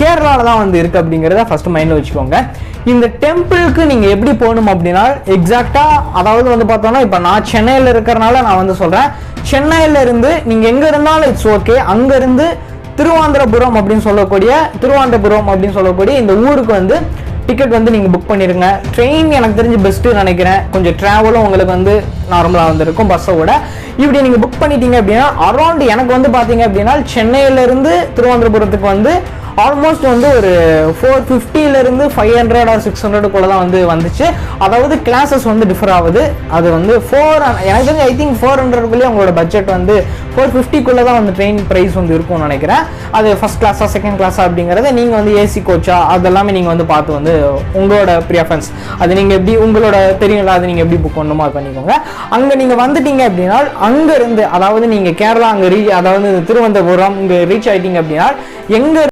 கேரளாவில் தான் வந்து இருக்குது அப்படிங்கிறத ஃபஸ்ட்டு மைண்டில் வச்சுக்கோங்க. இந்த டெம்பிளுக்கு நீங்கள் எப்படி போகணும் அப்படின்னா எக்ஸாக்டாக அதாவது வந்து பார்த்தோன்னா இப்போ நான் சென்னையில் இருக்கிறனால நான் வந்து சொல்கிறேன், சென்னையில இருந்து நீங்கள் எங்கே இருந்தாலும் இட்ஸ் ஓகே, அங்கேருந்து திருவாந்திரபுரம் அப்படின்னு சொல்லக்கூடிய இந்த ஊருக்கு வந்து டிக்கெட் வந்து நீங்கள் புக் பண்ணிடுங்க. ட்ரெயின் எனக்கு தெரிஞ்சு பெஸ்ட்டு நினைக்கிறேன், கொஞ்சம் ட்ராவலும் உங்களுக்கு வந்து நார்மலாக வந்து இருக்கும் பஸ்ஸை விட. இப்படி நீங்கள் புக் பண்ணிட்டீங்க அப்படின்னா அரௌண்ட் எனக்கு வந்து பார்த்தீங்க அப்படின்னா சென்னையிலேருந்து திருவாந்திரபுரத்துக்கு வந்து ஆல்மோஸ்ட் வந்து ஒரு 450 500 or 600 தான் வந்து வந்துச்சு. அதாவது கிளாஸஸ் வந்து டிஃபர் ஆகுது. அது வந்து எனக்கு தெரிஞ்சு ஐ திங்க் 400 உங்களோட பட்ஜெட் வந்து 450 தான் வந்து ட்ரெயின் ப்ரைஸ் வந்து இருக்கும்னு நினைக்கிறேன். அது ஃபர்ஸ்ட் கிளாஸா செகண்ட் கிளாஸா அப்படிங்கிறத நீங்கள் வந்து ஏசி கோச்சா அதெல்லாமே நீங்கள் வந்து பார்த்து வந்து உங்களோட ப்ரிஃபரன்ஸ் அது நீங்கள் எப்படி உங்களோட தெரியுங்களா, அது நீங்கள் எப்படி புக் பண்ணணுமோ அது பண்ணிக்கோங்க. அங்கே நீங்கள் வந்துட்டீங்க அப்படின்னா அங்கேருந்து அதாவது நீங்கள் கேரளா அதாவது திருவனந்தபுரம் இங்கே ரீச் ஆகிட்டீங்க அப்படின்னா எங்கே